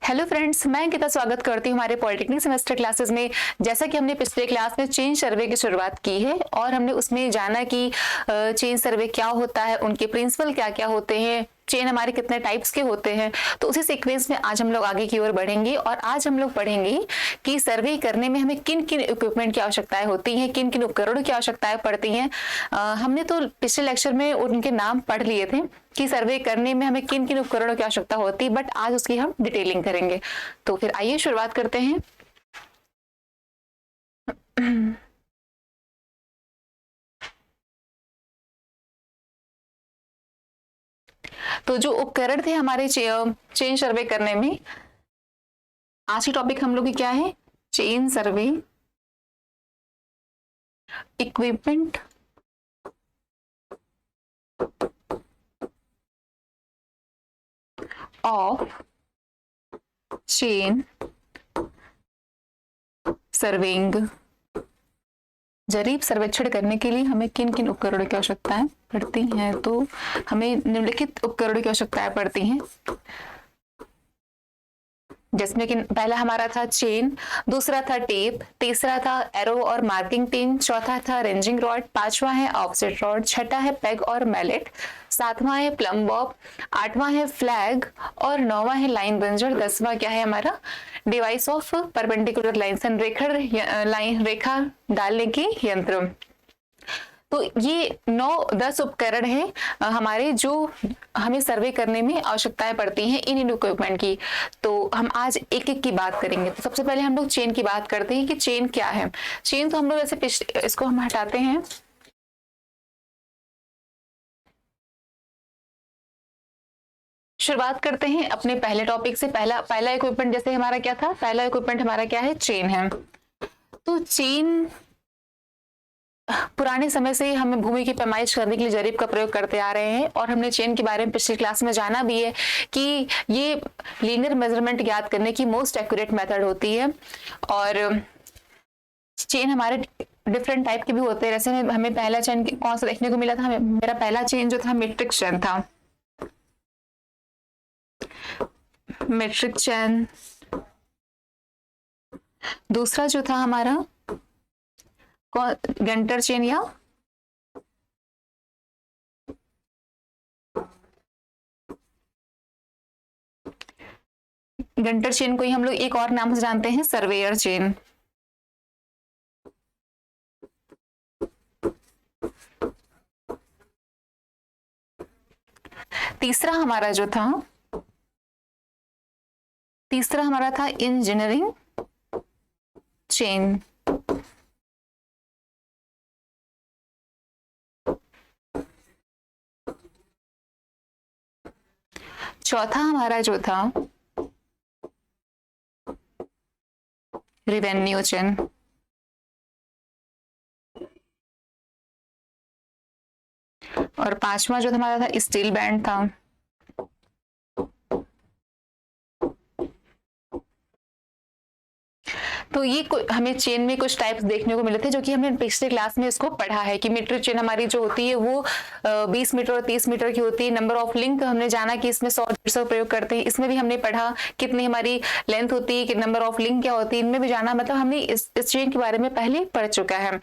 Hello friends, मैं अंकिता स्वागत करती हूँ हमारे पॉलिटेक्निक सेमेस्टर क्लासेस में। जैसा कि हमने पिछले क्लास में चेन सर्वे की शुरुआत की है और हमने उसमें जाना कि चेन सर्वे क्या होता है, उनके प्रिंसिपल क्या क्या होते हैं, चेन हमारे कितने टाइप्स के होते हैं। तो उसी सीक्वेंस में आज हम लोग आगे की ओर बढ़ेंगे और आज हम लोग पढ़ेंगे कि सर्वे करने में हमें किन किन इक्विपमेंट की आवश्यकताएं होती हैं, किन किन उपकरणों की आवश्यकताएं पड़ती हैं। हमने तो पिछले लेक्चर में उनके नाम पढ़ लिए थे कि सर्वे करने में हमें किन किन उपकरणों की आवश्यकता होती है, बट आज उसकी हम डिटेलिंग करेंगे। तो फिर आइए शुरुआत करते हैं। तो जो उपकरण थे हमारे चेन सर्वे करने में, आज की टॉपिक हम लोग की क्या है? Chain survey equipment of chain surveying. जरीब सर्वेक्षण करने के लिए हमें किन किन उपकरणों की आवश्यकताएं पड़ती हैं? तो हमें निम्नलिखित उपकरणों की आवश्यकताएं पड़ती हैं, जिसमें कि पहला हमारा था चेन, दूसरा था टेप, तीसरा था एरो और मार्किंग पिन, चौथा था रेंजिंग रॉड, पांचवा है ऑफसेट रॉड, छठा है पेग और मैलेट, सातवां है प्लम बॉब, आठवां है फ्लैग और नौवां है लाइन बंजर, दसवां क्या है हमारा? डिवाइस ऑफ परपेंडिकुलर लाइन, संरेखण लाइन रेखा डालने की यंत्र। तो ये 9-10 उपकरण हैं हमारे, जो हमें सर्वे करने में आवश्यकताएं पड़ती हैं इन इक्विपमेंट की। तो हम आज एक एक की बात करेंगे। तो सबसे पहले हम लोग चेन की बात करते हैं कि चेन क्या है। चेन तो हम लोग ऐसे इसको हम हटाते हैं। शुरुआत करते हैं अपने पहले टॉपिक से। पहला इक्विपमेंट जैसे हमारा क्या था? पहला इक्विपमेंट हमारा क्या है? चेन है। तो चेन पुराने समय से हमें भूमि की पैमाइश करने के लिए जरीब का प्रयोग करते आ रहे हैं और हमने चेन के बारे में पिछली क्लास में जाना भी है कि ये लीनियर मेजरमेंट ज्ञात करने की मोस्ट एक्यूरेट मेथड होती है। और चेन हमारे डिफरेंट टाइप के भी होते हैं। जैसे हमें पहला चेन कौन सा देखने को मिला था? मेरा पहला चेन जो था मीट्रिक चेन था। Metric chain. दूसरा जो था हमारा गंटर चेन या गंटर चेन को ही हम लोग एक और नाम से जानते हैं, सर्वेयर चेन। तीसरा हमारा था इंजीनियरिंग चेन। चौथा हमारा जो था रेवेन्यू चेन। और पांचवा जो हमारा था स्टील बैंड था। तो ये हमें चेन में कुछ टाइप्स देखने को मिले थे, जो कि हमने पिछले क्लास में इसको पढ़ा है कि मीट्रिक चेन हमारी जो होती है वो 20 मीटर और 30 मीटर की होती है। नंबर ऑफ लिंक हमने जाना कि इसमें 100 प्रयोग करते हैं। इसमें भी हमने पढ़ा कितनी हमारी लेंथ होती है, कि नंबर ऑफ लिंक क्या होती है, इनमें भी जाना। मतलब हमने इस चेन के बारे में पहले पढ़ चुका है।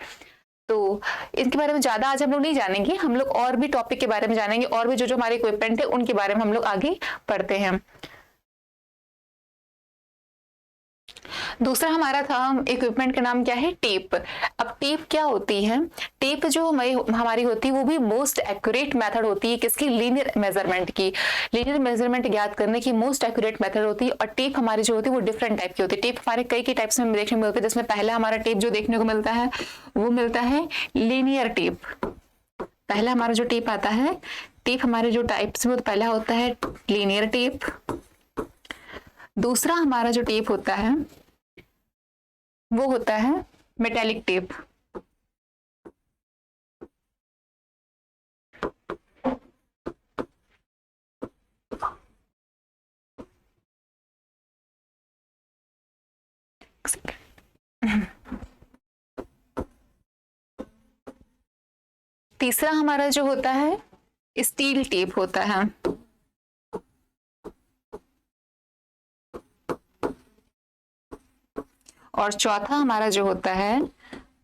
तो इनके बारे में ज्यादा आज हम लोग नहीं जानेंगे। हम लोग और भी टॉपिक के बारे में जानेंगे, और भी जो जो हमारे इक्विपमेंट है उनके बारे में हम लोग आगे पढ़ते हैं। दूसरा हमारा था इक्विपमेंट का नाम क्या है? टेप। अब टेप क्या होती है? टेप जो हमारी होती है वो भी मोस्ट एक्यूरेट मेथड होती है। किसकी? लीनियर मेजरमेंट की। लीनियर मेजरमेंट ज्ञात करने की मोस्ट एक्यूरेट मेथड होती है। और टेप हमारी जो होती है वो डिफरेंट टाइप की होती है। टेप हमारे कई टाइप्स में देखने को मिलते हैं, जिसमें पहला हमारा टेप जो देखने को मिलता है वो मिलता है लीनियर टेप। पहला हमारा जो टेप आता है, टेप हमारे जो टाइप्स में, वो पहला होता है लीनियर टेप। दूसरा हमारा जो टेप होता है वो होता है मेटेलिक टेप। तीसरा हमारा जो होता है स्टील टेप होता है। और चौथा हमारा जो होता है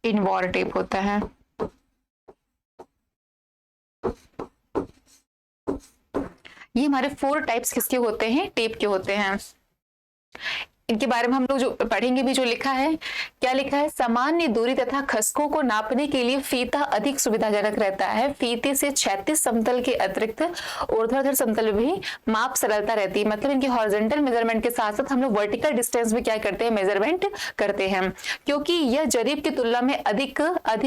इनवॉर टेप होता है। ये हमारे 4 टाइप्स किसके होते हैं, टेप के होते हैं। इनके बारे में हम लोग जो पढ़ेंगे भी, जो लिखा है, क्या लिखा है, सामान्य दूरी तथा खसकों को नापने के लिए फीता अधिक सुविधाजनक रहता है। फीते से क्षैतिज समतल के अतिरिक्त ऊर्ध्वाधर समतल में भी माप सरलता रहती है। मतलब इनके हॉरिजॉन्टल मेजरमेंट के साथ साथ हम लोग वर्टिकल डिस्टेंस भी क्या करते हैं, मेजरमेंट करते हैं, क्योंकि यह जरीब की तुलना में अधिक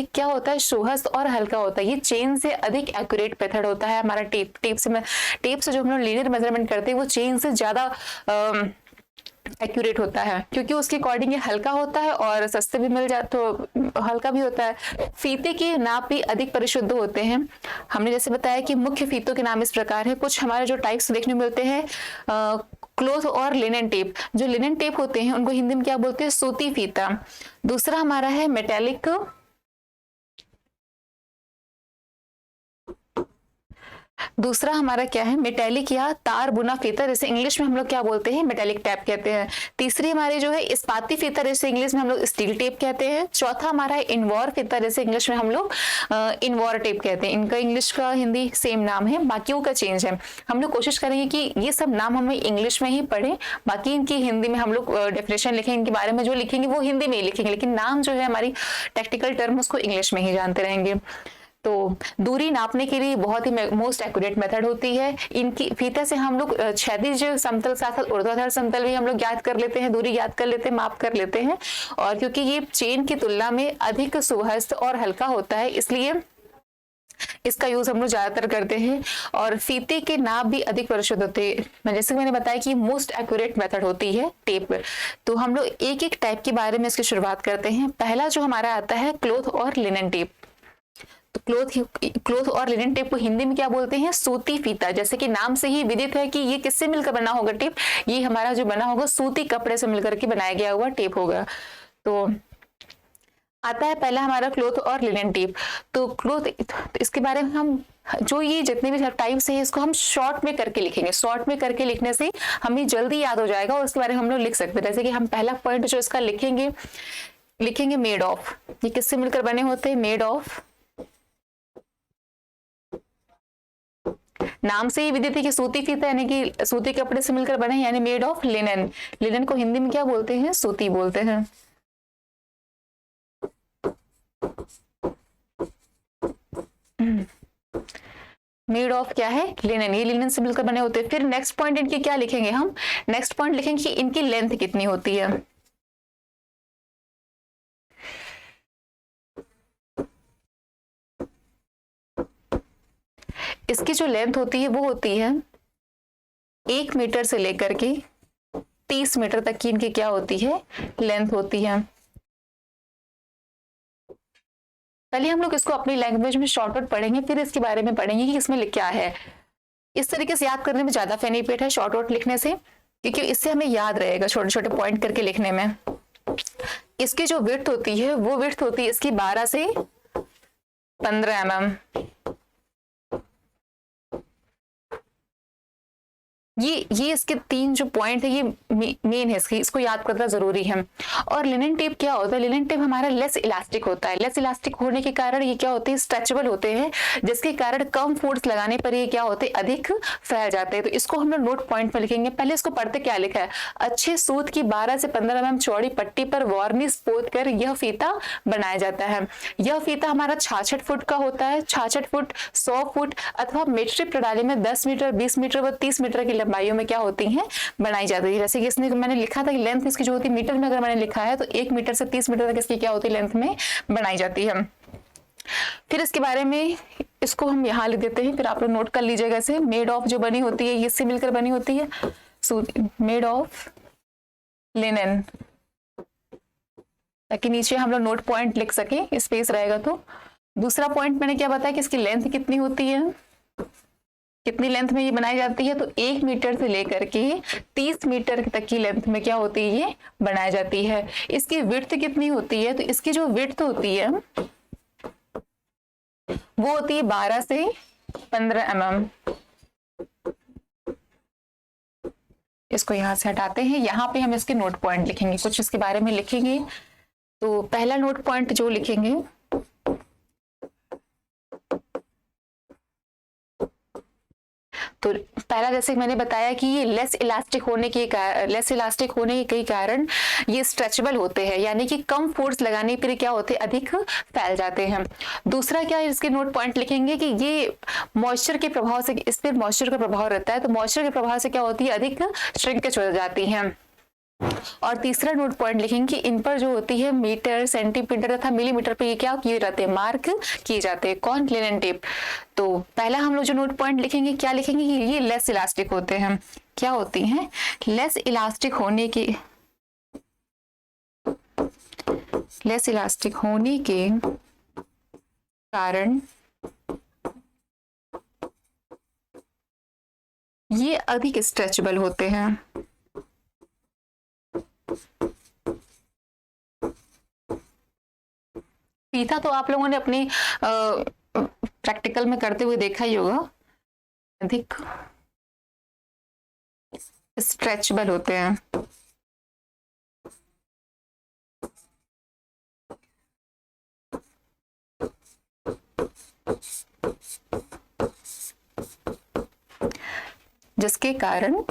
क्या होता है, सुहस्त और हल्का होता है। ये चेन से अधिक एक्यूरेट मेथड होता है हमारा। टेप से जो हम लोग लीनियर मेजरमेंट करते हैं वो चेन से ज्यादा एक्यूरेट होता है, क्योंकि उसके अकॉर्डिंग ये हल्का होता है और सस्ते भी मिल जाते, तो हल्का भी होता है। फीते की नाप भी अधिक परिशुद्ध होते हैं। हमने जैसे बताया कि मुख्य फीतों के नाम इस प्रकार है। कुछ हमारे जो टाइप्स देखने को मिलते हैं, क्लोथ और लिनन टेप। जो लिनन टेप होते हैं उनको हिंदी में क्या बोलते हैं, सूती फीता। दूसरा हमारा है मेटेलिक, दूसरा हमारा क्या है, मेटेलिक या तार बुना फीता, जैसे इंग्लिश में हम लोग क्या बोलते हैं, मेटेलिक टेप कहते हैं। तीसरी हमारी जो है इस्पाती फीता, जैसे इंग्लिश में हम लोग स्टील टेप कहते हैं। चौथा हमारा है इनवॉर फीता, जैसे इंग्लिश में हम लोग इनवॉर टेप कहते हैं। इनका इंग्लिश का हिंदी सेम नाम है, बाकियों का चेंज है। हम लोग कोशिश करेंगे कि ये सब नाम हमें इंग्लिश में ही पढ़े, बाकी इनकी हिंदी में हम लोग डेफिनेशन लिखेंगे, इनके बारे में जो लिखेंगे वो हिंदी में ही लिखेंगे, लेकिन नाम जो है हमारी टेक्निकल टर्म उसको इंग्लिश में ही जानते रहेंगे। तो दूरी नापने के लिए बहुत ही मोस्ट एक्यूरेट मेथड होती है। इनकी फीते से हम लोग क्षैतिज समतल साथ साथ ऊर्ध्वाधर समतल भी हम लोग ज्ञात कर लेते हैं, दूरी ज्ञात कर लेते हैं, माप कर लेते हैं। और क्योंकि ये चेन की तुलना में अधिक सुहस्त और हल्का होता है, इसलिए इसका यूज हम लोग ज्यादातर करते हैं। और फीते के नाप भी अधिक परिशुद्ध होते हैं। जैसे मैंने बताया कि मोस्ट एक्यूरेट मेथड होती है टेप। तो हम लोग एक एक टाइप के बारे में इसकी शुरुआत करते हैं। पहला जो हमारा आता है क्लोथ और लिनन टेप। तो क्लोथ और लिनन टेप को हिंदी में क्या बोलते हैं, सूती फीता। जैसे कि नाम से ही विदित है कि ये किससे मिलकर बना होगा टेप, ये हमारा जो बना होगा सूती कपड़े से मिलकर के बनाया गया हुआ टेप होगा। तो आता है पहला हमारा क्लोथ और लिनन टेप। तो क्लोथ, इसके बारे में हम जो ये जितने भी टाइप्स है इसको हम शॉर्ट में करके लिखेंगे। शॉर्ट में करके लिखने से हमें जल्दी याद हो जाएगा और इसके बारे में हम लोग लिख सकते हैं। जैसे कि हम पहला पॉइंट जो इसका लिखेंगे मेड ऑफ। ये किससे मिलकर बने होते हैं, मेड ऑफ। नाम से ही विदित है कि सूती फीता यानी कि सूती कपड़े से मिलकर बने, यानी मेड ऑफ लिनन। लिनन को हिंदी में क्या बोलते हैं, सूती बोलते हैं। मेड ऑफ क्या है, लिनन। ये लिनन से मिलकर बने होते हैं। फिर नेक्स्ट पॉइंट इनकी क्या लिखेंगे हम, नेक्स्ट पॉइंट लिखेंगे कि इनकी लेंथ कितनी होती है। इसकी जो लेंथ होती है वो होती है 1 मीटर से लेकर के 30 मीटर तक की इनकी क्या होती है, लेंथ होती है। पहले हम लोग इसको अपनी लैंग्वेज में शॉर्टकट पढ़ेंगे, फिर इसके बारे में पढ़ेंगे कि इसमें क्या है। इस तरीके से याद करने में ज्यादा बेनिफिट है शॉर्टकट लिखने से, क्योंकि इससे हमें याद रहेगा छोटे छोटे पॉइंट करके लिखने में। इसकी जो विड्थ होती है वो विड्थ होती है इसकी 12 से 15 mm। ये इसके 3 जो पॉइंट है ये मेन है इसको याद करना जरूरी है। और लिनन टेप क्या होता है, लिनन टेप हमारा लेस इलास्टिक होता है। लेस इलास्टिक होने के कारण ये क्या होते हैं, स्ट्रेचेबल होते हैं, जिसके कारण कम फोर्स लगाने पर ये क्या होते हैं, अधिक फैल जाते हैं। तो इसको हम लोग नोट पॉइंट में लिखेंगे। पहले इसको पढ़ते क्या लिखा है, अच्छे सूत की 12 से 15 mm चौड़ी पट्टी पर वार्निश पोत कर यह फीता बनाया जाता है। यह फीता हमारा 66 फुट का होता है। 66 फुट, 100 फुट अथवा मीट्रिक प्रणाली में 10 मीटर, 20 मीटर व 30 मीटर की लंबाइयों में क्या होती हैं, बनाई जाती है। जैसे कि इसने मैंने लिखा था कि लेंथ इसकी जो होती है मीटर में, अगर मैंने लिखा है तो 1 मीटर से 30 मीटर तक इसकी क्या होती है, लेंथ में बनाई जाती है। फिर इसके बारे में इसको हम यहाँ लिख देते हैं, फिर आप लोग नोट कर लीजिएगा। इसे मेड ऑफ जो बनी होती है इससे मिलकर बनी होती है, मेड ऑफ लिनन, ताकि नीचे हम लोग नोट पॉइंट लिख सके, स्पेस रहेगा तो। दूसरा पॉइंट मैंने क्या बताया कि इसकी लेंथ कितनी होती है, कितनी लेंथ में ये बनाई जाती है, तो 1 मीटर से लेकर के 30 मीटर तक की लेंथ में क्या होती है, ये बनाई जाती है। इसकी विड्थ कितनी होती है, तो इसकी जो विड्थ होती है वो होती है 12 से 15 mm। इसको यहाँ से हटाते हैं। यहाँ पे हम इसके नोट पॉइंट लिखेंगे, कुछ इसके बारे में लिखेंगे। तो पहला नोट पॉइंट जो लिखेंगे, तो पहला जैसे मैंने बताया कि ये लेस इलास्टिक होने के कारण ये स्ट्रेचेबल होते हैं, यानी कि कम फोर्स लगाने पर क्या होते हैं, अधिक फैल जाते हैं। दूसरा क्या है, इसके नोट पॉइंट लिखेंगे कि ये मॉइस्चर के प्रभाव से, इस पर मॉइस्चर का प्रभाव रहता है, तो मॉइस्चर के प्रभाव से क्या होती है, अधिक श्रिंकेज हो जाती है। और तीसरा नोट पॉइंट लिखेंगे कि इन पर जो होती है मीटर, सेंटीमीटर तथा मिलीमीटर पे ये क्या किए जाते हैं, मार्क किए जाते हैं। कौन, लिनन टेप। तो पहला हम लोग जो नोट पॉइंट लिखेंगे, क्या लिखेंगे कि ये लेस इलास्टिक होते हैं। क्या होती हैं, लेस इलास्टिक होने के कारण ये अधिक स्ट्रेचेबल होते हैं। फीता तो आप लोगों ने अपनी प्रैक्टिकल में करते हुए देखा ही होगा, अधिक स्ट्रेचेबल होते हैं। जिसके कारण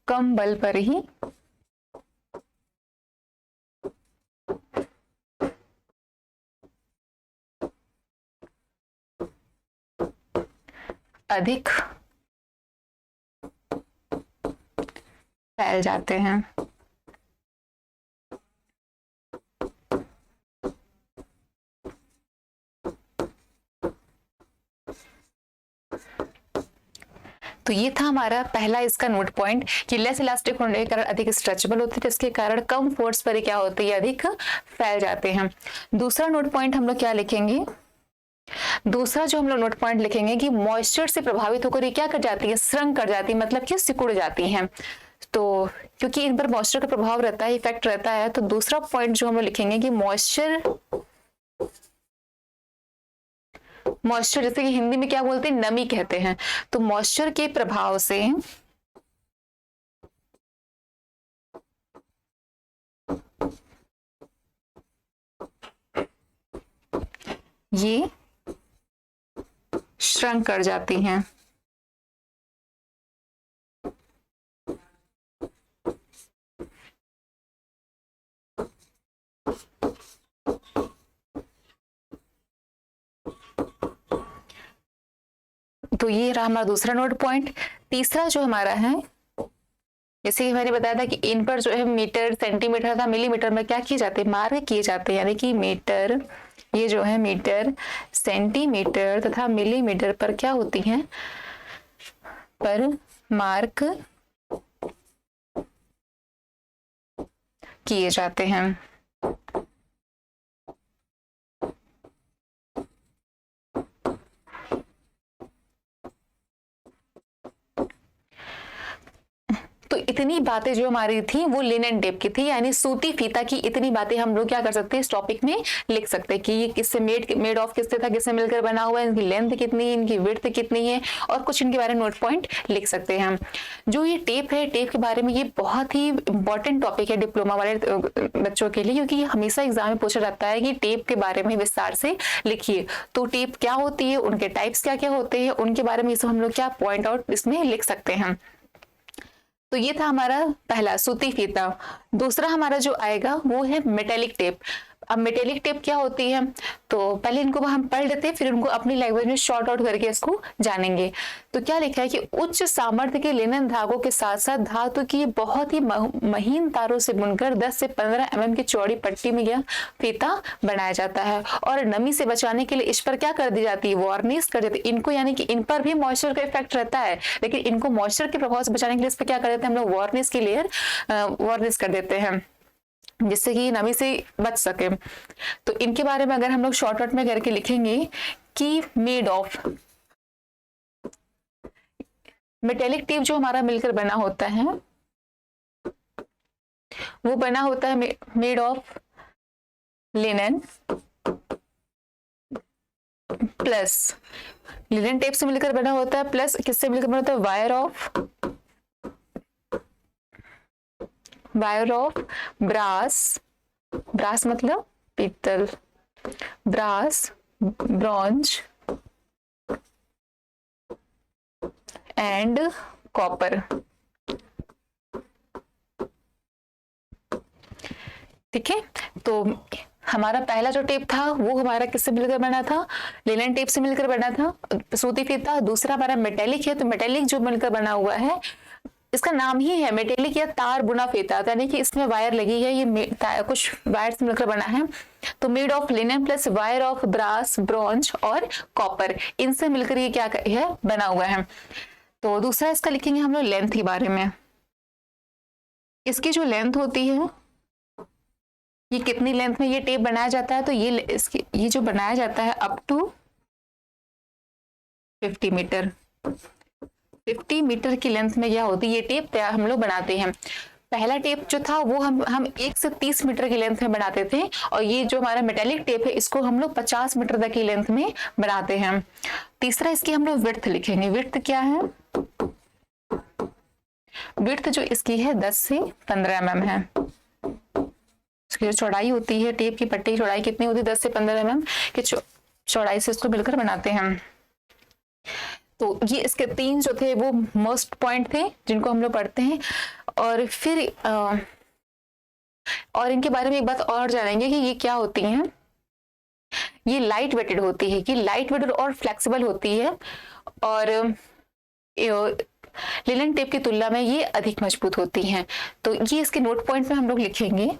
कम बल पर ही अधिक फैल जाते हैं। तो ये था हमारा पहला इसका नोट पॉइंट कि लेस इलास्टिक होने के कारण अधिक स्ट्रेचेबल होते हैं, जिसके कारण कम फोर्स पर क्या होते हैं, अधिक फैल जाते हैं। दूसरा नोट पॉइंट हम लोग क्या लिखेंगे, दूसरा जो हम लोग नोट पॉइंट लिखेंगे कि मॉइस्चर से प्रभावित होकर ये क्या कर जाती है, श्रंक कर जाती है, मतलब कि सिकुड़ जाती हैं। तो क्योंकि इन पर मॉइस्चर का प्रभाव रहता है, इफेक्ट रहता है, तो दूसरा पॉइंट जो हम लोग लिखेंगे कि मॉइस्चर जैसे कि हिंदी में क्या बोलते हैं, नमी कहते हैं। तो मॉइस्चर के प्रभाव से ये श्रंक कर जाती हैं। तो ये रहा हमारा दूसरा नोट पॉइंट। तीसरा जो हमारा है, जैसे कि मैंने बताया था कि इन पर जो है मीटर, सेंटीमीटर तथा मिलीमीटर में क्या किए जाते हैं, मार्क किए जाते हैं, यानी कि मीटर, ये जो है मीटर, सेंटीमीटर तथा मिलीमीटर पर क्या होती हैं, पर मार्क किए जाते हैं। तो इतनी बातें जो हमारी थी वो लिनन टेप की थी, यानी सूती फीता की इतनी बातें हम लोग क्या कर सकते हैं, इस टॉपिक में लिख सकते हैं कि ये किससे मेड ऑफ किससे था, किससे मिलकर बना हुआ है, इनकी लेंथ कितनी है, इनकी विड्थ कितनी है, और कुछ इनके बारे में नोट पॉइंट लिख सकते हैं हम। जो ये टेप है, टेप के बारे में ये बहुत ही इंपॉर्टेंट टॉपिक है डिप्लोमा वाले बच्चों के लिए, क्योंकि हमेशा एग्जाम में पूछा जाता है कि टेप के बारे में विस्तार से लिखिए। तो टेप क्या होती है, उनके टाइप्स क्या क्या होते हैं, उनके बारे में हम लोग क्या पॉइंट आउट इसमें लिख सकते हैं। तो ये था हमारा पहला सूती फीता। दूसरा हमारा जो आएगा वो है मेटेलिक टेप। अब मेटेलिक टेप क्या होती है, तो पहले इनको हम पढ़ लेते हैं, फिर उनको अपनी लैंग्वेज में शॉर्ट आउट करके इसको जानेंगे। तो क्या लिखा है कि उच्च सामर्थ्य के लिनन धागों के साथ साथ धातु की बहुत ही महीन तारों से बुनकर 10 से 15 mm की चौड़ी पट्टी में यह फीता बनाया जाता है, और नमी से बचाने के लिए इस पर क्या कर दी जाती है, वार्निश कर देती है इनको, यानी कि इन पर भी मॉइस्चर का इफेक्ट रहता है, लेकिन इनको मॉइस्चर के प्रभाव से बचाने के लिए इस पर क्या कर देते हैं हम लोग, वार्निश की लेयर वार्निश कर देते हैं, जिससे कि नमी से बच सके। तो इनके बारे में अगर हम लोग शॉर्टकट में करके लिखेंगे कि मेड ऑफ, मेटेलिक टेप जो हमारा मिलकर बना होता है, वो बना होता है made of linen plus, linen tape से मिलकर बना होता है प्लस किससे मिलकर बना होता है, वायर ऑफ ब्रास, ब्रास मतलब पीतल, ब्रास, ब्रॉन्ज एंड कॉपर। ठीक है, तो हमारा पहला जो टेप था वो हमारा किससे मिलकर बना था, लिनन टेप से मिलकर बना था, सूती फीता। दूसरा हमारा मेटेलिक है, तो मेटेलिक जो मिलकर बना हुआ है, इसका नाम ही है मेटेलिक या तार बुना फीता, यानी कि इसमें वायर लगी है, ये कुछ वायर से मिलकर बना है। तो made of linen plus wire of brass, bronze और कॉपर, इनसे मिलकर ये क्या है, बना हुआ है। तो दूसरा इसका लिखेंगे हम लोग लेंथ के बारे में। इसकी जो लेंथ होती है, ये कितनी लेंथ में ये टेप बनाया जाता है, तो ये जो बनाया जाता है अप टू 50 मीटर, 50 मीटर की लेंथ में क्या होती है ये टेप हम लोग बनाते हैं। पहला टेप जो था वो हम 1 से 30 मीटर की लेंथ में बनाते थे, और ये जो हमारा मेटेलिक टेप है इसको हम लोग 50 मीटर तक की लेंथ में बनाते हैं। तीसरा इसकी हम लोग विड्थ लिखेंगे। विड्थ क्या है, विड्थ जो इसकी है 10 से 15 mm है। इसकी जो चौड़ाई होती है, टेप की पट्टी की चौड़ाई कितनी होती है, 10 से 15 mm की चौड़ाई से इसको मिलकर बनाते हैं। तो ये इसके 3 जो थे वो मोस्ट पॉइंट थे जिनको हम लोग पढ़ते हैं। और फिर और इनके बारे में एक बात और जानेंगे कि ये क्या होती हैं। ये लाइट वेटेड होती है, कि लाइट वेटेड और फ्लेक्सिबल होती है, और लिनन टेप की तुलना में ये अधिक मजबूत होती हैं। तो ये इसके नोट पॉइंट में हम लोग लिखेंगे।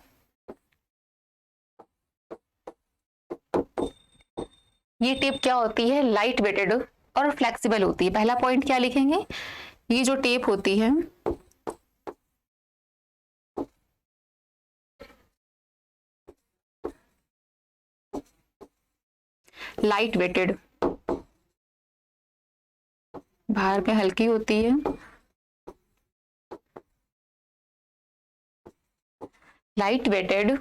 ये टेप क्या होती है, लाइट वेटेड और फ्लेक्सिबल होती है। पहला पॉइंट क्या लिखेंगे, ये जो टेप होती है लाइट वेटेड, बाहर में हल्की होती है, लाइट वेटेड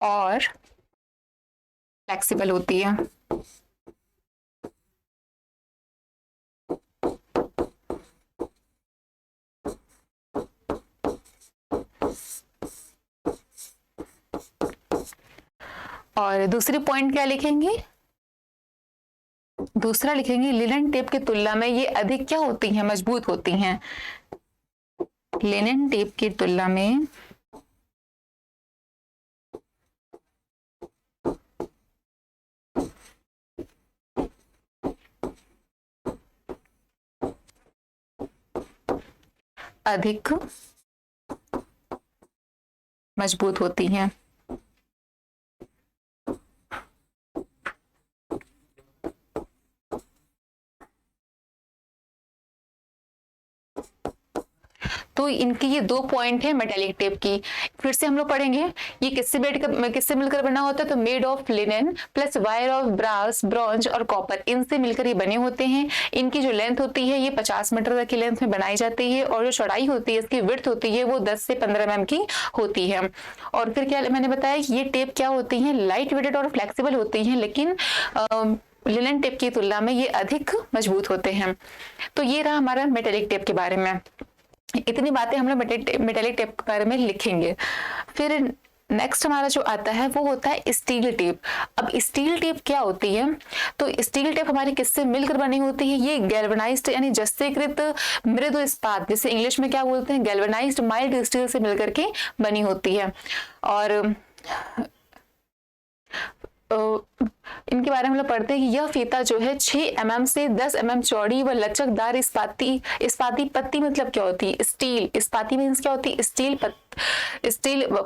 और फ्लेक्सिबल होती है। और दूसरी पॉइंट क्या लिखेंगे, दूसरा लिखेंगे लिनन टेप की तुलना में ये अधिक क्या होती हैं, मजबूत होती हैं। लिनन टेप की तुलना में अधिक मजबूत होती हैं। तो इनकी ये 2 पॉइंट है मेटेलिक टेप की। फिर से हम लोग पढ़ेंगे ये किससे मिलकर बना होता है, तो made of linen plus wire of brass, bronze और कॉपर, इनसे मिलकर ये बने होते हैं। इनकी जो लेंथ होती है ये 50 मीटर तक की लेंथ में बनाई जाती है, और जो चौड़ाई होती है, इसकी विड्थ होती है वो 10 से 15 mm की होती है। और फिर क्या मैंने बताया, ये टेप क्या होती है, लाइट वेटेड और फ्लेक्सिबल होती है, लेकिन लिनन टेप की तुलना में ये अधिक मजबूत होते हैं। तो ये रहा हमारा मेटेलिक टेप के बारे में। इतनी बातें हम लोग मेटेलिक टेप के बारे में लिखेंगे। फिर नेक्स्ट हमारा जो आता है वो होता है स्टील टेप। अब स्टील टेप क्या होती है, तो स्टील टेप हमारी किससे मिलकर बनी होती है, ये गैल्वेनाइज्ड यानी जस्तीकृत मृदु इस्पात, जिसे इंग्लिश में क्या बोलते हैं, गैल्वेनाइज्ड माइल्ड स्टील से मिलकर के बनी होती है। और इनके बारे में हम लोग पढ़ते हैं कि यह फीता जो है 6 mm से 10 mm चौड़ी व लचकदार इस्पाती पत्ती मतलब क्या होती है, स्टील, इस्पाती मीन्स क्या होती है, स्टील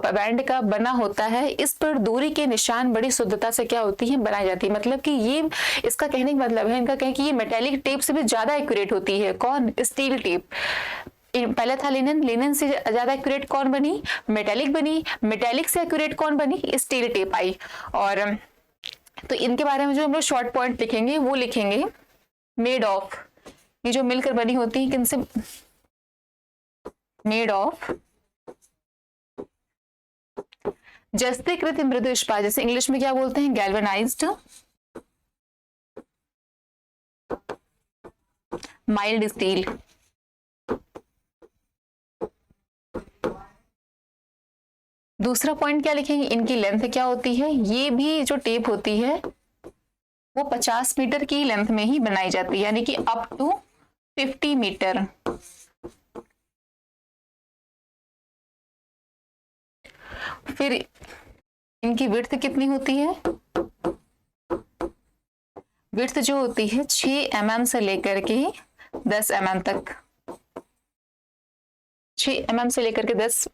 बैंड का बना होता है। इस पर दूरी के निशान बड़ी शुद्धता से क्या होती है, बनाई जाती है। मतलब कि ये इसका कहने का मतलब है, इनका कहें कि ये मेटेलिक टेप से भी ज्यादा एक्यूरेट होती है। कौन, स्टील टेप। पहले था लिनन, लिनन से ज्यादा एक्यूरेट कौन बनी, मेटेलिक बनी, मेटेलिक से एक्यूरेट कौन बनी, स्टील टेप आई। और तो इनके बारे में जो हम लोग शॉर्ट पॉइंट लिखेंगे वो लिखेंगे मेड ऑफ, ये जो मिलकर बनी होती है किनसे, मेड ऑफ जस्तीकृत मृदु इस्पात, जैसे इंग्लिश में क्या बोलते हैं, गैल्वेनाइज्ड माइल्ड स्टील। दूसरा पॉइंट क्या लिखेंगे, इनकी लेंथ क्या होती है, ये भी जो टेप होती है वो 50 मीटर की लेंथ में ही बनाई जाती है, यानी कि अप टू 50 मीटर। फिर इनकी विड्थ कितनी होती है, विड्थ जो होती है 6 mm से लेकर के 10 mm तक, 6 mm से लेकर के 10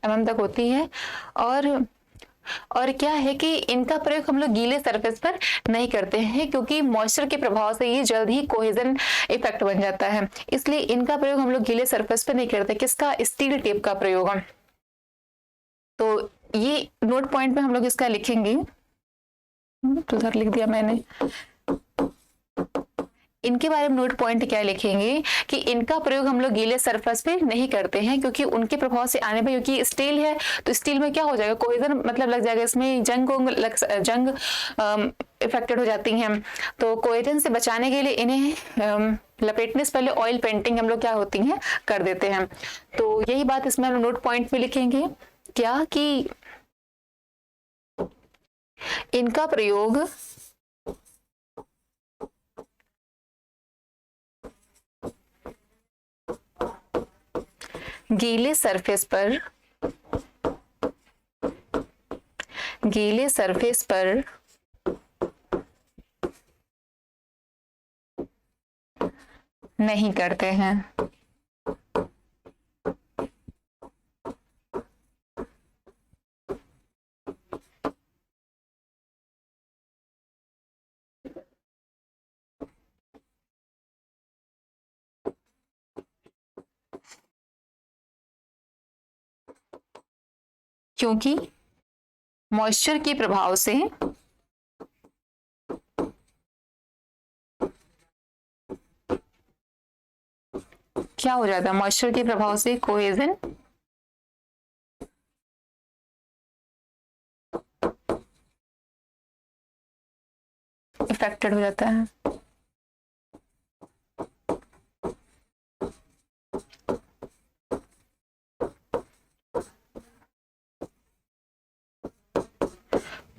mm तक होती है। और क्या है कि इनका प्रयोग हम लोग गीले सरफेस पर नहीं करते हैं, क्योंकि मॉइस्चर के प्रभाव से ये जल्द ही कोहेजन इफेक्ट बन जाता है, इसलिए इनका प्रयोग हम लोग गीले सरफेस पर नहीं करते। किसका, स्टील टेप का प्रयोग। तो ये नोट पॉइंट में हम लोग इसका लिखेंगे, तो उधर लिख दिया मैंने। इनके बारे में नोट पॉइंट क्या लिखेंगे कि इनका प्रयोग हम लोग गीले सरफेस पे नहीं करते हैं, क्योंकि उनके प्रभाव से आने पर, क्योंकि स्टील है तो स्टील में क्या हो जाएगा, कोहेजन मतलब लग जाएगा, इसमें जंग इफेक्टेड हो जाती हैं। तो कोहेजन से बचाने के लिए इन्हें लपेटने से पहले ऑयल पेंटिंग हम लोग क्या होती हैं कर देते हैं। तो यही बात इसमें हम नोट पॉइंट में लिखेंगे, क्या कि इनका प्रयोग गीले सरफेस पर नहीं करते हैं। क्योंकि मॉइस्चर के प्रभाव से क्या हो जाता है, मॉइस्चर के प्रभाव से कोहेजन इफेक्टेड हो जाता है।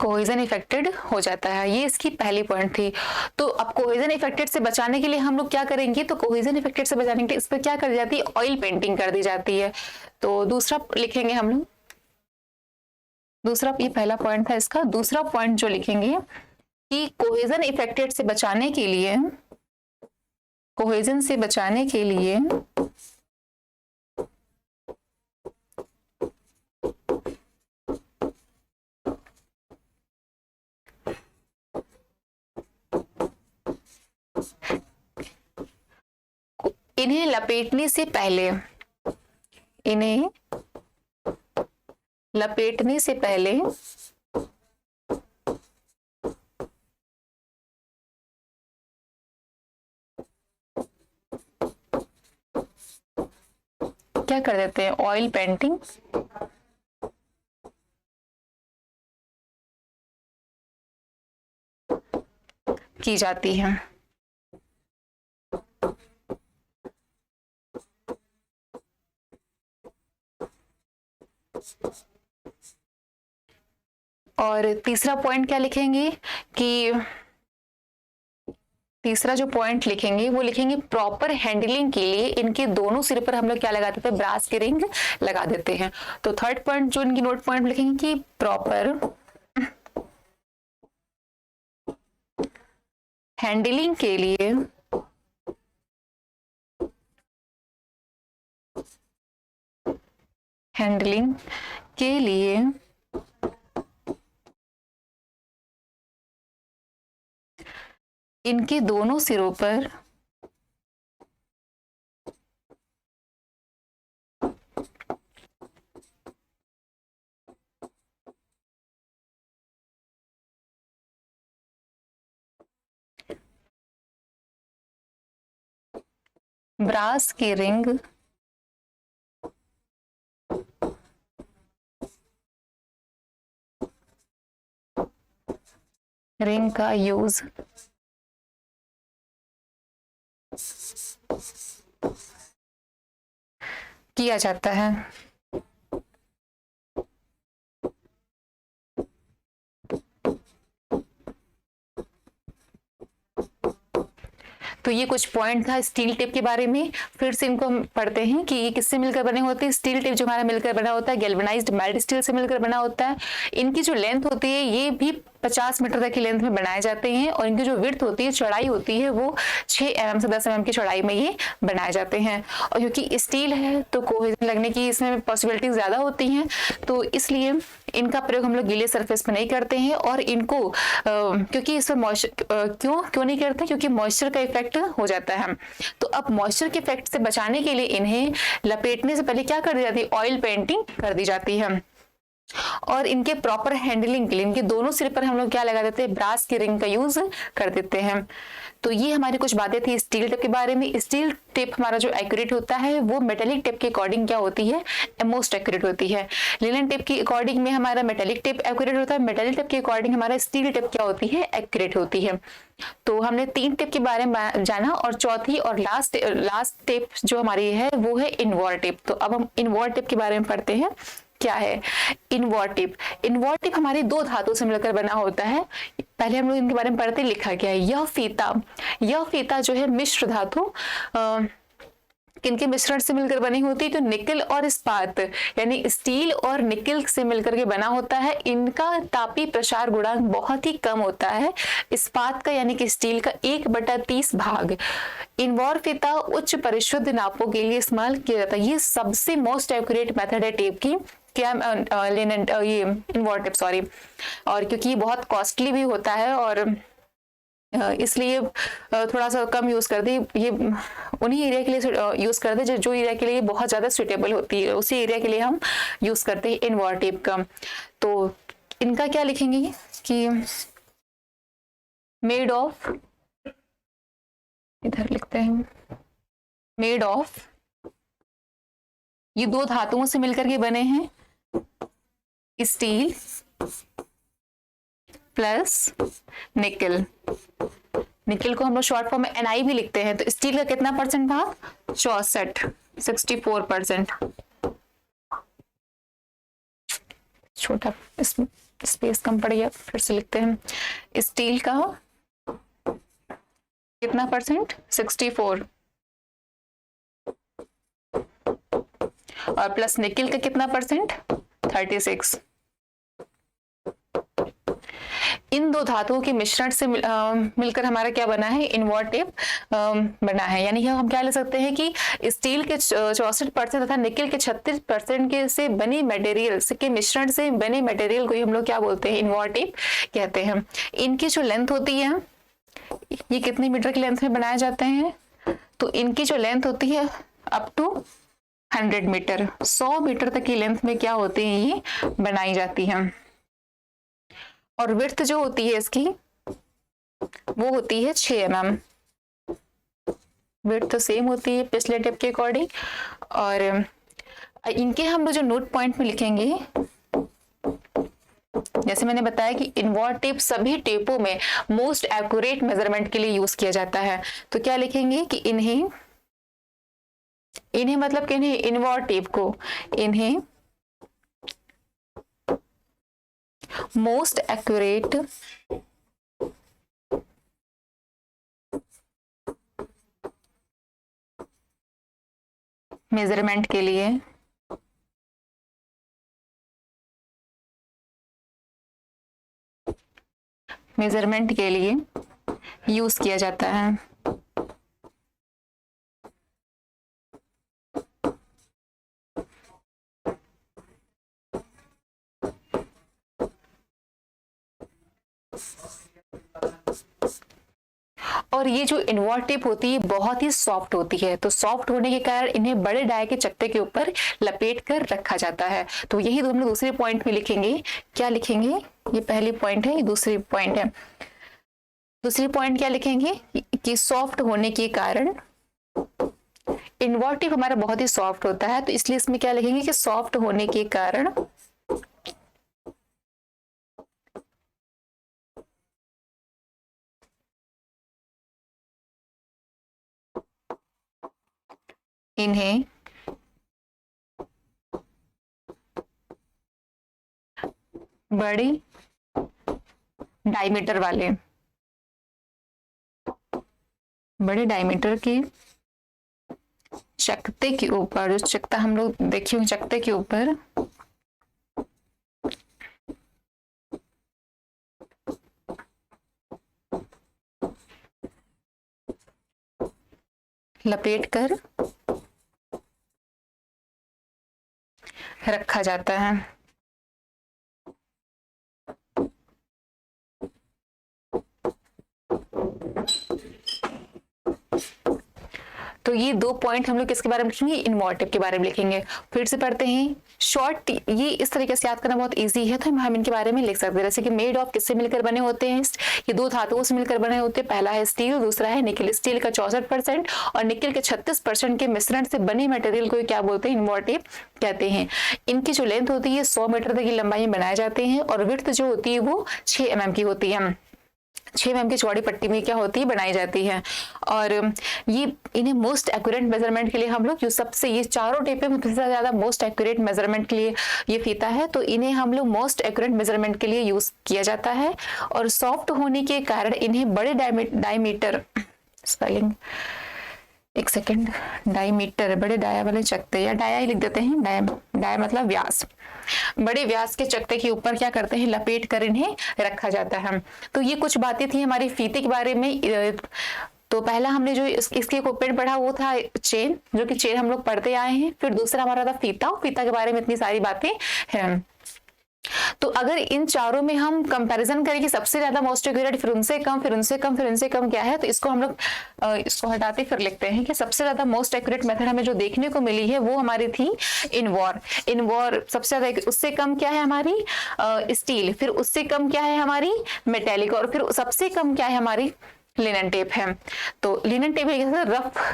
कोहेजन इफेक्टेड हो जाता है, ये इसकी पहली पॉइंट थी। तो अब कोहेजन इफेक्टेड से बचाने के लिए हम लोग क्या करेंगे, तो कोहेजन इफेक्टेड से बचाने के लिए इस पर क्या कर दी जाती है, ऑयल पेंटिंग कर दी जाती है। तो दूसरा लिखेंगे हम लोग, दूसरा, ये पहला पॉइंट था इसका, दूसरा पॉइंट जो लिखेंगे कि कोहेजन इफेक्टेड से बचाने के लिए, कोहेजन से बचाने के लिए इन्हें लपेटने से पहले, इन्हें लपेटने से पहले क्या कर देते हैं, ऑयल पेंटिंग की जाती है। और तीसरा पॉइंट क्या लिखेंगे कि तीसरा जो पॉइंट लिखेंगे वो लिखेंगे प्रॉपर हैंडलिंग के लिए इनके दोनों सिर पर हम लोग क्या लगा देते हैं, ब्रास के रिंग लगा देते हैं। तो थर्ड पॉइंट जो इनकी नोट पॉइंट लिखेंगे कि प्रॉपर हैंडलिंग के लिए इनके दोनों सिरों पर ब्रास की रिंग रिंग का यूज किया जाता है। तो ये कुछ पॉइंट था स्टील टिप के बारे में। फिर से इनको हम पढ़ते हैं कि ये किससे मिलकर बने होते हैं। स्टील टिप जो हमारा मिलकर बना होता है गैल्वेनाइज्ड मेल्ट स्टील से मिलकर बना होता है। इनकी जो लेंथ होती है ये भी 50 मीटर तक की लेंथ में बनाए जाते हैं और इनकी जो विड्थ होती है, चौड़ाई होती है, वो 6 mm से 10 mm की चौड़ाई में ये बनाए जाते हैं। और क्योंकि स्टील है तो कोहेजन लगने की इसमें पॉसिबिलिटी ज्यादा होती हैं, तो इसलिए इनका प्रयोग हम लोग गीले सरफेस पे नहीं करते हैं। और इनको क्योंकि इसमें मॉइस्चर क्यों नहीं करते, क्योंकि मॉइस्चर का इफेक्ट हो जाता है। तो अब मॉइस्चर के इफेक्ट से बचाने के लिए इन्हें लपेटने से पहले क्या कर दी जाती है, ऑयल पेंटिंग कर दी जाती है। और इनके प्रॉपर हैंडलिंग के लिए इनके दोनों सिर पर हम लोग क्या लगा देते हैं, ब्रास की रिंग का यूज कर देते हैं। तो ये हमारी कुछ बातें थी स्टील टेप के बारे में। स्टील टेप हमारा जो एक्यूरेट होता है वो मेटेलिक टेप के अकॉर्डिंग क्या होती है, मोस्ट एक्यूरेट होती है। लिनन टेप के अकॉर्डिंग में हमारा मेटेलिक टेप एक्यूरेट होता है, मेटेलिक टेप के अकॉर्डिंग हमारा स्टील टेप क्या होती है, एक्यूरेट होती है। तो हमने 3 टेप के बारे में जाना और चौथी और लास्ट टेप जो हमारी है वो है इनवॉर टेप। तो अब हम इनवॉर टेप के बारे में पढ़ते हैं। क्या है इनवॉर टेप? इनवॉर टेप हमारे 2 धातु से मिलकर बना होता है। पहले हम लोग इनके बारे में पढ़ते, लिखा गया है यह फीता जो है मिश्र धातु किनके मिश्रण से मिलकर बनी होती है, तो निकल और इस्पात यानी स्टील और निकल से मिलकर के बना होता है। इनका तापीय प्रसार गुणांक बहुत ही कम होता है। इस्पात का यानी कि स्टील का 1/30 भाग। इनवॉर फीता उच्च परिशुद्ध नापों के लिए इस्तेमाल किया जाता है। ये सबसे मोस्ट एक्यूरेट मेथड है टेप की, क्या ये इनवॉर टेप, सॉरी। और क्योंकि ये बहुत कॉस्टली भी होता है और इसलिए थोड़ा सा कम यूज कर दे, ये उन्हीं एरिया के लिए यूज कर दे जो एरिया के लिए बहुत ज्यादा सुटेबल होती है, उसी एरिया के लिए हम यूज करते हैं इनवॉर टेप का। तो इनका क्या लिखेंगे कि मेड ऑफ, इधर लिखते हैं मेड ऑफ, ये 2 धातुओं से मिलकर के बने हैं, स्टील प्लस निकल। निकल को हम लोग शॉर्ट फॉर्म में Ni भी लिखते हैं। तो स्टील का कितना परसेंट भाग, 64% छोटा, इसमें स्पेस कम पड़ गया, फिर से लिखते हैं। स्टील का कितना परसेंट, 64, और प्लस निकल का कितना परसेंट, 36। इन 2 धातुओं के मिश्रण से मिलकर हमारा क्या बना है, इनवॉर टेप बना है। यानी कि हम क्या ले सकते हैं कि स्टील के 64% तथा निकल के 36% के से बने मटेरियल के मिश्रण से बने मटेरियल को ही हम लोग क्या बोलते हैं, इनवॉर टेप कहते हैं। इनकी जो लेंथ होती है, ये कितनी मीटर की लेंथ में बनाए जाते हैं, तो इनकी जो लेंथ होती है अप टू 100 मीटर, 100 मीटर तक की लेंथ में क्या होती है, ये बनाई जाती है। और विड्थ जो होती है इसकी वो होती है 6 mm। विड्थ तो सेम होती है पिछले टेप के अकॉर्डिंग। और इनके हम लोग जो नोट पॉइंट में लिखेंगे, जैसे मैंने बताया कि इनवॉर टेप सभी टेपों में मोस्ट एक्यूरेट मेजरमेंट के लिए यूज किया जाता है। तो क्या लिखेंगे कि इन्हें मतलब कि इन्हें इनवॉर टेप को इन्हें मोस्ट एक्यूरेट मेजरमेंट के लिए यूज किया जाता है। और ये जो इनवॉर टेप होती है बहुत ही सॉफ्ट होती है, तो सॉफ्ट होने के कारण इन्हें बड़े डाय के चकते के ऊपर लपेट कर रखा जाता है। तो यही हम लोग दूसरे पॉइंट में लिखेंगे। क्या लिखेंगे, ये पहली पॉइंट है, ये दूसरी पॉइंट है। दूसरी पॉइंट क्या लिखेंगे कि सॉफ्ट होने के कारण, इनवॉर टेप हमारा बहुत ही सॉफ्ट होता है, तो इसलिए इसमें क्या लिखेंगे कि सॉफ्ट होने के कारण इन्हें बड़ी डायमीटर वाले, बड़े डायमीटर की चकते के ऊपर, जो चकता हम लोग देखे होंगे चकते के ऊपर लपेट कर रखा जाता है। तो ये 2 पॉइंट हम लोग किसके बारे में लिखेंगे, इन्वॉल्व टेप के बारे में लिखेंगे। फिर से पढ़ते हैं शॉर्ट, ये इस तरीके से याद करना बहुत इजी है, तो हम इनके बारे में लिख सकते हैं। जैसे कि मेड ऑफ किससे मिलकर बने होते हैं, ये 2 धातुओं से मिलकर बने होते हैं। पहला है स्टील, दूसरा है निकल। स्टील का 64% और निकल के 36% के मिश्रण से बने मटेरियल को क्या बोलते हैं, इन्वॉल्व टेप कहते हैं। इनकी जो लेंथ होती है 100 मीटर तक की लंबाई में बनाए जाते हैं और विड्थ जो होती है वो 6 mm की होती है। 6 mm की चौड़ी पट्टी में क्या होती है, बनाई जाती है। और ये इन्हें मोस्ट एक्यूरेट मेजरमेंट के लिए हम लोग, जो सबसे ये चारों टेपें में सबसे ज्यादा मोस्ट एक्यूरेट मेजरमेंट के लिए ये फीता है, तो इन्हें हम लोग मोस्ट एक्यूरेट मेजरमेंट के लिए यूज किया जाता है। और सॉफ्ट होने के कारण इन्हें बड़े डायमीटर, स्पेलिंग एक सेकेंड, डायमीटर बड़े डाया वाले चकते, या डाया ही लिख देते हैं, डाया मतलब व्यास, बड़े व्यास के चकते के ऊपर क्या करते हैं, लपेट कर इन्हें रखा जाता है। तो ये कुछ बातें थी हमारी फीते के बारे में। तो पहला हमने जो इसके इक्विपमेंट पढ़ा वो था चेन, जो कि चेन हम लोग पढ़ते आए हैं। फिर दूसरा हमारा था फीता, फीता के बारे में इतनी सारी बातें हैं। तो अगर इन चारों में हम कंपैरिजन करें कि सबसे ज्यादा मोस्ट एक्यूरेट, फिर उनसे कम, फिर उनसे कम, फिर उनसे कम क्या है, तो इसको हम लोग इसको हटाते फिर लिखते हैं कि सबसे ज्यादा मोस्ट एक्यूरेट मेथड हमें जो देखने को मिली है वो हमारी थी इनवॉर सबसे ज्यादा। उससे कम क्या है हमारी स्टील, फिर उससे कम क्या है हमारी मेटेलिक, और फिर सबसे कम क्या है हमारी लिनन टेप है। तो लिनन टेप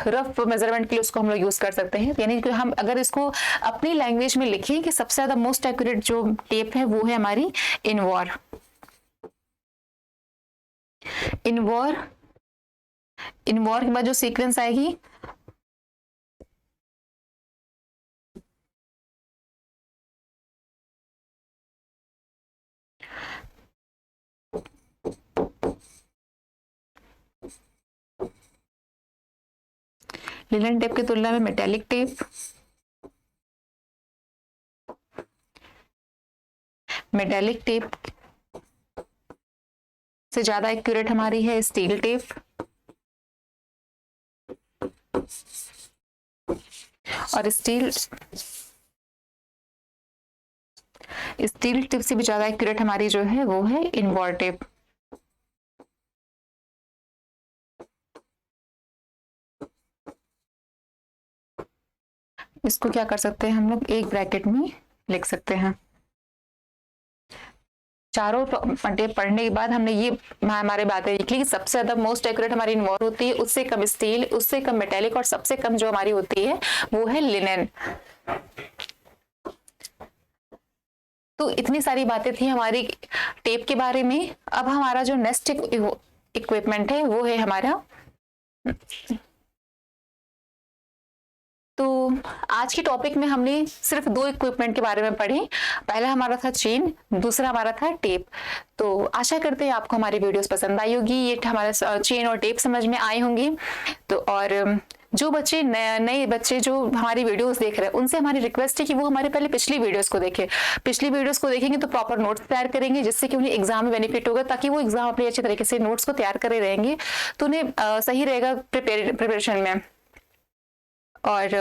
रफ मेजरमेंट के लिए उसको हम लोग यूज कर सकते हैं। यानी कि हम अगर इसको अपनी लैंग्वेज में लिखें कि सबसे ज्यादा मोस्ट एक्यूरेट जो टेप है वो है हमारी इनवॉर के बाद जो सीक्वेंस आएगी लिनन टेप की तुलना में मेटेलिक टेप, से ज्यादा एक्यूरेट हमारी है स्टील टेप, और स्टील टेप से भी ज्यादा एक्यूरेट हमारी जो है वो है इनवॉर टेप। इसको क्या कर सकते हैं हम लोग, एक ब्रैकेट में लिख सकते हैं। चारों टेप पढ़ने के बाद हमने ये हमारे बातें लिख ली कि सबसे ज्यादा मोस्ट एक्यूरेट हमारी इनवॉर होती है, उससे कम स्टील, उससे कम मेटेलिक, और सबसे कम जो हमारी होती है वो है लिनन। तो इतनी सारी बातें थी हमारी टेप के बारे में। अब हमारा जो नेक्स्ट इक्विपमेंट है वो है हमारा, तो आज के टॉपिक में हमने सिर्फ 2 इक्विपमेंट के बारे में पढ़े। पहला हमारा था चेन, दूसरा हमारा था टेप। तो आशा करते हैं आपको हमारी वीडियोस पसंद आई होगी, ये हमारा चेन और टेप समझ में आए होंगे। तो और जो बच्चे नए बच्चे जो हमारी वीडियोस देख रहे हैं उनसे हमारी रिक्वेस्ट है कि वो हमारे पहले पिछली वीडियोस को देखें। पिछली वीडियोस को देखेंगे तो प्रॉपर नोट्स तैयार करेंगे, जिससे कि उन्हें एग्जाम में बेनिफिट होगा, ताकि वो एग्जाम अपने अच्छे तरीके से नोट्स को तैयार करे रहेंगे तो उन्हें सही रहेगा प्रिपरेशन में। और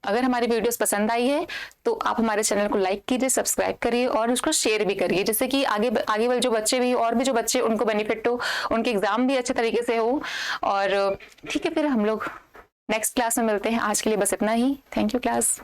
अगर हमारी वीडियोस पसंद आई है तो आप हमारे चैनल को लाइक कीजिए, सब्सक्राइब करिए और उसको शेयर भी करिए, जिससे कि आगे वाले जो बच्चे भी और भी जो बच्चे उनको बेनिफिट हो, उनके एग्जाम भी अच्छे तरीके से हो। और ठीक है, फिर हम लोग नेक्स्ट क्लास में मिलते हैं। आज के लिए बस इतना ही। Thank you class.